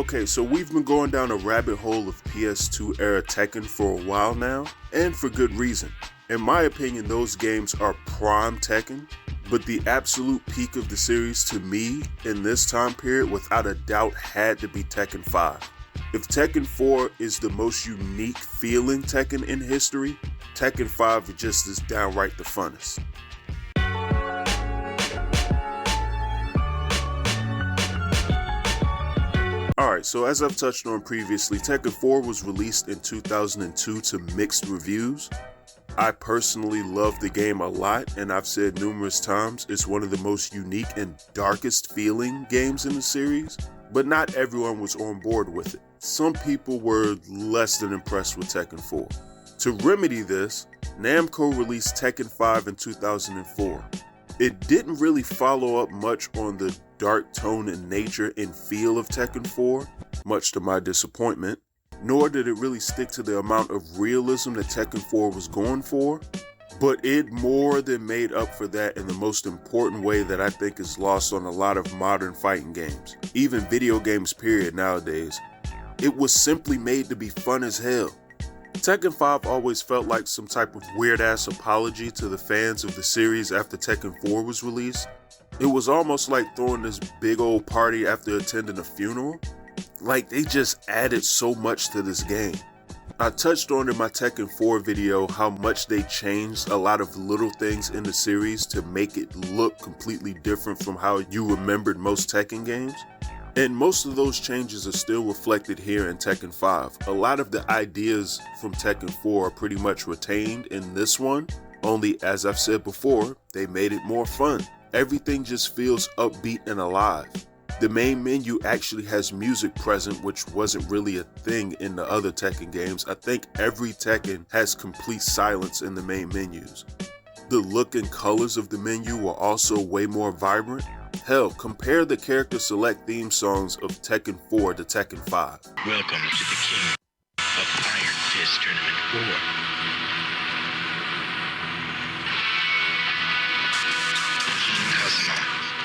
Okay, so we've been going down a rabbit hole of PS2 era Tekken for a while now, and for good reason. In my opinion, those games are prime Tekken, but the absolute peak of the series to me in this time period without a doubt had to be Tekken 5. If Tekken 4 is the most unique feeling Tekken in history, Tekken 5 just is downright the funnest. Alright, so as I've touched on previously, Tekken 4 was released in 2002 to mixed reviews. I personally love the game a lot, and I've said numerous times it's one of the most unique and darkest feeling games in the series, but not everyone was on board with it. Some people were less than impressed with Tekken 4. To remedy this, Namco released Tekken 5 in 2004. It didn't really follow up much on the dark tone and nature and feel of Tekken 4, much to my disappointment, nor did it really stick to the amount of realism that Tekken 4 was going for, but it more than made up for that in the most important way that I think is lost on a lot of modern fighting games, even video games period nowadays. It was simply made to be fun as hell. Tekken 5 always felt like some type of weird-ass apology to the fans of the series after Tekken 4 was released. It was almost like throwing this big old party after attending a funeral. Like, they just added so much to this game. I touched on in my Tekken 4 video how much they changed a lot of little things in the series to make it look completely different from how you remembered most Tekken games. And most of those changes are still reflected here in Tekken 5. A lot of the ideas from Tekken 4 are pretty much retained in this one, only as I've said before, they made it more fun. Everything just feels upbeat and alive. The main menu actually has music present, which wasn't really a thing in the other Tekken games. I think every Tekken has complete silence in the main menus. The look and colors of the menu were also way more vibrant. Hell, compare the character select theme songs of Tekken 4 to Tekken 5. Welcome to the King of Iron Fist Tournament 4.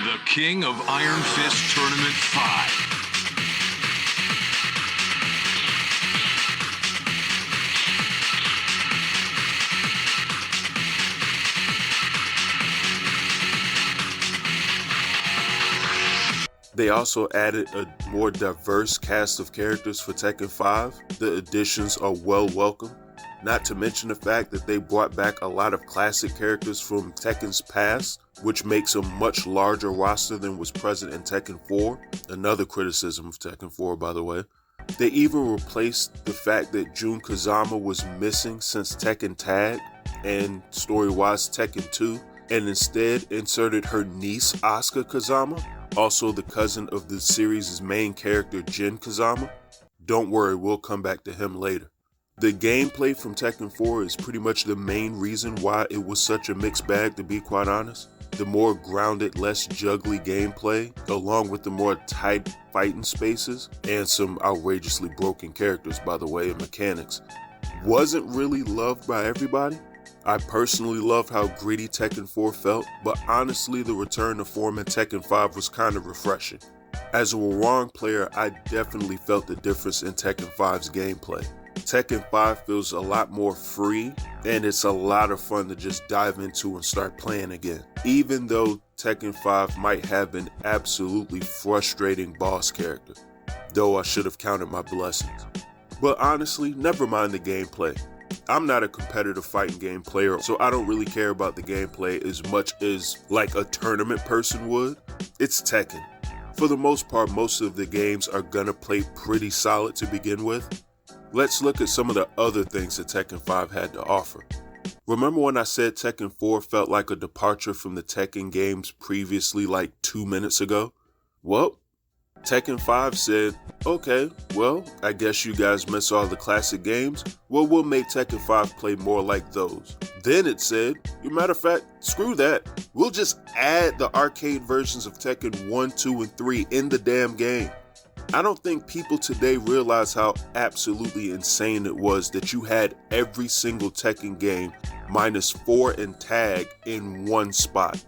The King of Iron Fist Tournament 5. They also added a more diverse cast of characters for Tekken 5. The additions are well welcome, not to mention the fact that they brought back a lot of classic characters from Tekken's past, which makes a much larger roster than was present in Tekken 4, another criticism of Tekken 4 by the way. They even replaced the fact that Jun Kazama was missing since Tekken Tag and story-wise Tekken 2, and instead inserted her niece Asuka Kazama, also the cousin of the series' main character Jin Kazama. Don't worry, we'll come back to him later. The gameplay from Tekken 4 is pretty much the main reason why it was such a mixed bag, to be quite honest. The more grounded, less juggly gameplay, along with the more tight fighting spaces, and some outrageously broken characters by the way, and mechanics, wasn't really loved by everybody. I personally loved how gritty Tekken 4 felt, but honestly the return to form in Tekken 5 was kind of refreshing. As a Warang player, I definitely felt the difference in Tekken 5's gameplay. Tekken 5 feels a lot more free, and it's a lot of fun to just dive into and start playing again. Even though Tekken 5 might have an absolutely frustrating boss character, though I should have counted my blessings. But honestly, never mind the gameplay. I'm not a competitive fighting game player, so I don't really care about the gameplay as much as like a tournament person would. It's Tekken. For the most part, most of the games are gonna play pretty solid to begin with. Let's look at some of the other things that Tekken 5 had to offer. Remember when I said Tekken 4 felt like a departure from the Tekken games previously like 2 minutes ago? Well, Tekken 5 said, okay, well, I guess you guys miss all the classic games. Well, we'll make Tekken 5 play more like those. Then it said, matter of fact, screw that. We'll just add the arcade versions of Tekken 1, 2, and 3 in the damn game. I don't think people today realize how absolutely insane it was that you had every single Tekken game minus 4 and Tag in one spot.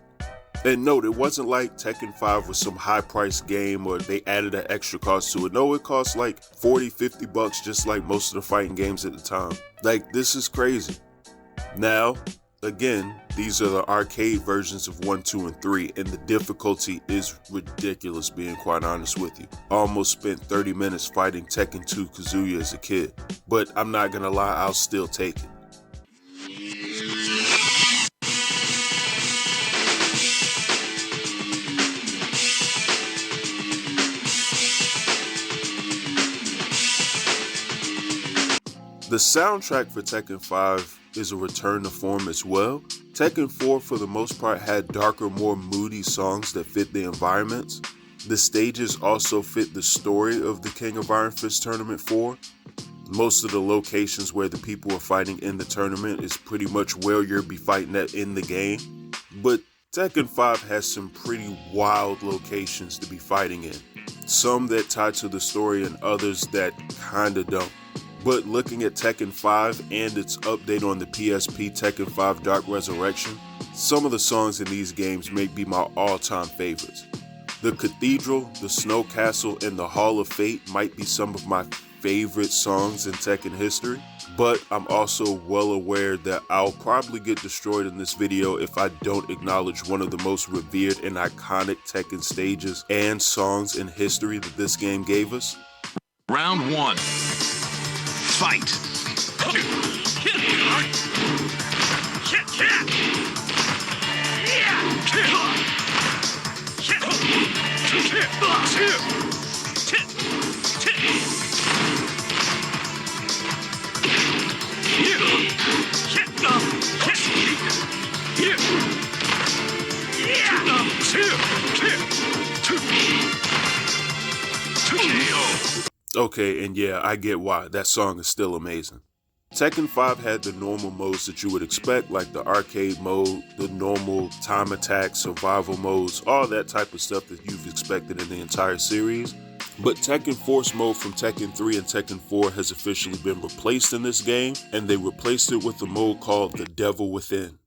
And note, it wasn't like Tekken 5 was some high-priced game or they added an extra cost to it. No, it cost like 40, 50 bucks, just like most of the fighting games at the time. Like, this is crazy. Now, again, these are the arcade versions of 1, 2, and 3, and the difficulty is ridiculous, being quite honest with you. I almost spent 30 minutes fighting Tekken 2 Kazuya as a kid, but I'm not gonna lie, I'll still take it. The soundtrack for Tekken 5 is a return to form as well. Tekken 4 for the most part had darker, more moody songs that fit the environments. The stages also fit the story of the King of Iron Fist Tournament 4. Most of the locations where the people are fighting in the tournament is pretty much where you'll be fighting at in the game. But Tekken 5 has some pretty wild locations to be fighting in. Some that tie to the story and others that kinda don't. But looking at Tekken 5 and its update on the PSP Tekken 5 Dark Resurrection, some of the songs in these games may be my all-time favorites. The Cathedral, the Snow Castle, and the Hall of Fate might be some of my favorite songs in Tekken history, but I'm also well aware that I'll probably get destroyed in this video if I don't acknowledge one of the most revered and iconic Tekken stages and songs in history that this game gave us. Round 1. Fight! Okay, and yeah, I get why. That song is still amazing. Tekken 5 had the normal modes that you would expect, like the arcade mode, the normal time attack, survival modes, all that type of stuff that you've expected in the entire series. But Tekken Force mode from Tekken 3 and Tekken 4 has officially been replaced in this game, and they replaced it with a mode called the Devil Within.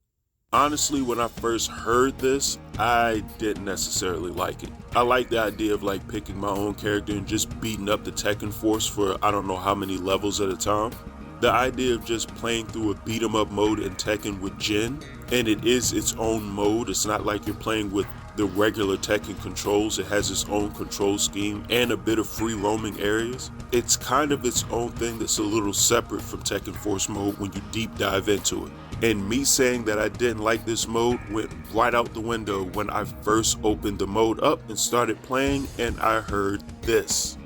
Honestly, when I first heard this, I didn't necessarily like it. I like the idea of like picking my own character and just beating up the Tekken Force for I don't know how many levels at a time. The idea of just playing through a beat 'em up mode in Tekken with Jin, and it is its own mode. It's not like you're playing with the regular Tekken controls. It has its own control scheme and a bit of free roaming areas. It's kind of its own thing that's a little separate from Tekken Force mode when you deep dive into it. And me saying that I didn't like this mode went right out the window when I first opened the mode up and started playing, and I heard this.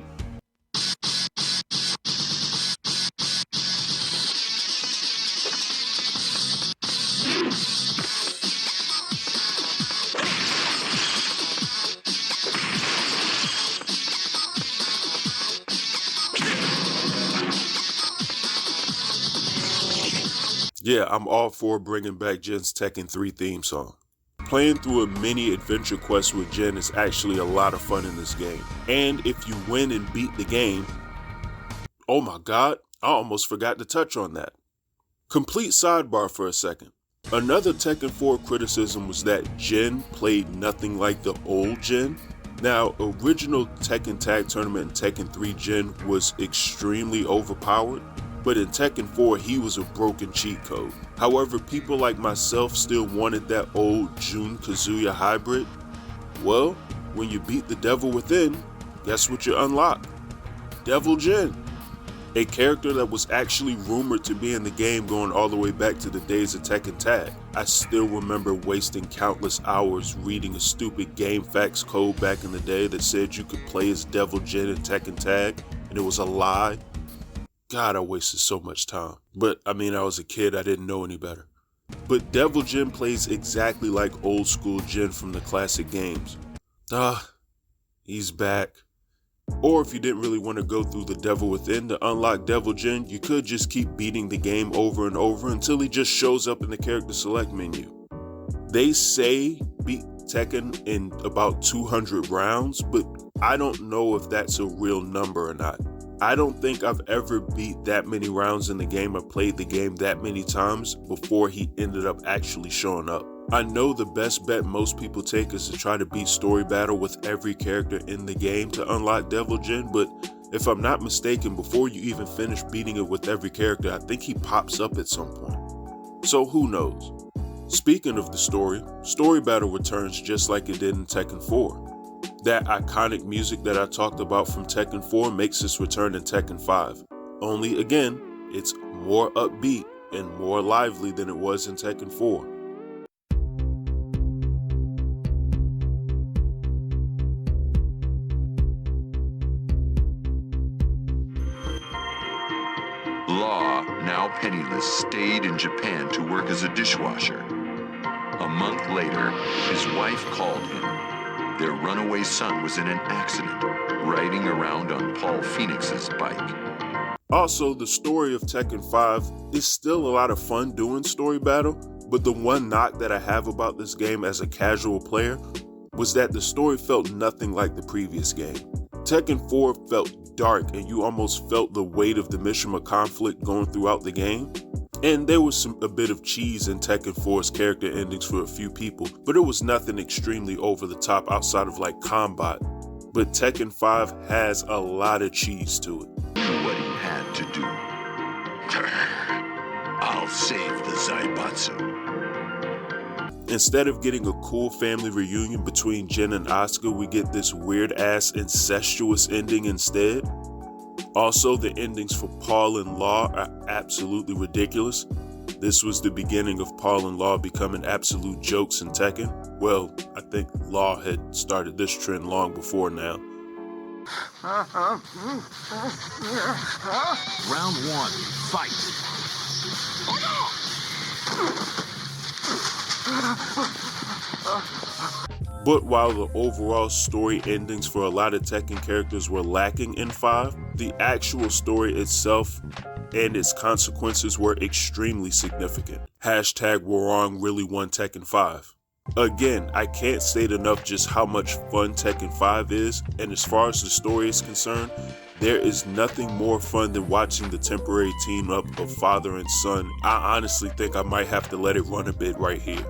Yeah, I'm all for bringing back Jin's Tekken 3 theme song. Playing through a mini adventure quest with Jin is actually a lot of fun in this game. And if you win and beat the game, oh my god, I almost forgot to touch on that. Complete sidebar for a second. Another Tekken 4 criticism was that Jin played nothing like the old Jin. Now, original Tekken Tag Tournament and Tekken 3 Jin was extremely overpowered, but in Tekken 4 he was a broken cheat code. However, people like myself still wanted that old Jun Kazuya hybrid. Well, when you beat the Devil Within, guess what you unlock? Devil Jin. A character that was actually rumored to be in the game going all the way back to the days of Tekken Tag. I still remember wasting countless hours reading a stupid game facts code back in the day that said you could play as Devil Jin in Tekken Tag, and it was a lie. God, I wasted so much time. But I mean, I was a kid, I didn't know any better. But Devil Jin plays exactly like old school Jin from the classic games. He's back. Or if you didn't really want to go through the Devil Within to unlock Devil Jin, you could just keep beating the game over and over until he just shows up in the character select menu. They say beat Tekken in about 200 rounds, but I don't know if that's a real number or not. I don't think I've ever beat that many rounds in the game or played the game that many times before he ended up actually showing up. I know the best bet most people take is to try to beat story battle with every character in the game to unlock Devil Jin, but if I'm not mistaken, before you even finish beating it with every character, I think he pops up at some point. So who knows? Speaking of the story battle returns just like it did in Tekken 4. That iconic music that I talked about from Tekken 4 makes its return in Tekken 5. Only again, it's more upbeat and more lively than it was in Tekken 4. Law, now penniless, stayed in Japan to work as a dishwasher. A month later, his wife called him. Their runaway son was in an accident, riding around on Paul Phoenix's bike. Also, the story of Tekken 5 is still a lot of fun doing story battle, but the one knock that I have about this game as a casual player was that the story felt nothing like the previous game. Tekken 4 felt dark and you almost felt the weight of the Mishima conflict going throughout the game. And there was a bit of cheese in Tekken 4's character endings for a few people, but it was nothing extremely over the top outside of like combat. But Tekken 5 has a lot of cheese to it. Knew what he had to do. I'll save the Zaibatsu. Instead of getting a cool family reunion between Jin and Asuka, we get this weird-ass incestuous ending instead. Also, the endings for Paul and Law are absolutely ridiculous. This was the beginning of Paul and Law becoming absolute jokes in Tekken. Well, I think Law had started this trend long before now. Round 1, fight. But while the overall story endings for a lot of Tekken characters were lacking in 5, the actual story itself and its consequences were extremely significant. Hashtag Warong really won Tekken 5. Again, I can't state enough just how much fun Tekken 5 is, and as far as the story is concerned, there is nothing more fun than watching the temporary team up of father and son. I honestly think I might have to let it run a bit right here.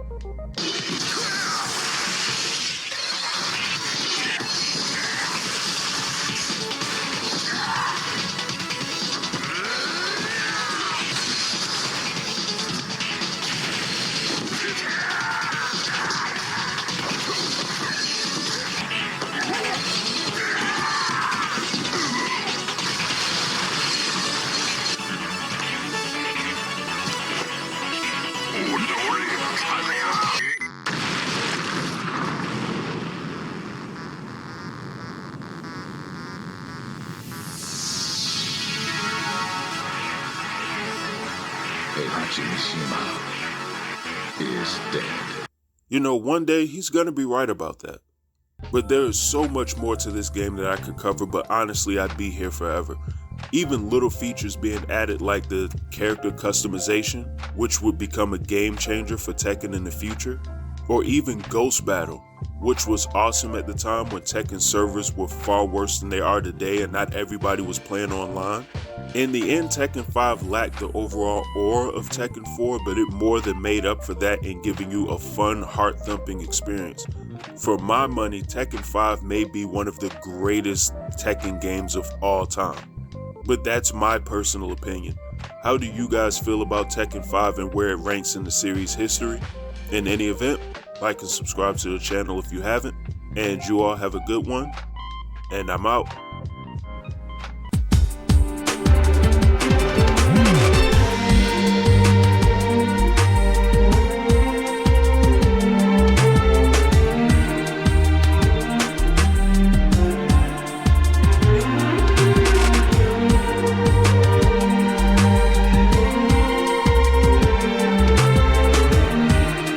Is dead. You know, one day he's gonna be right about that. But there is so much more to this game that I could cover, but honestly I'd be here forever. Even little features being added like the character customization, which would become a game changer for Tekken in the future, or even Ghost Battle, which was awesome at the time when Tekken servers were far worse than they are today and not everybody was playing online. In the end, Tekken 5 lacked the overall aura of Tekken 4, but it more than made up for that in giving you a fun, heart-thumping experience. For my money, Tekken 5 may be one of the greatest Tekken games of all time. But that's my personal opinion. How do you guys feel about Tekken 5 and where it ranks in the series history? In any event, like and subscribe to the channel if you haven't, and you all have a good one, and I'm out.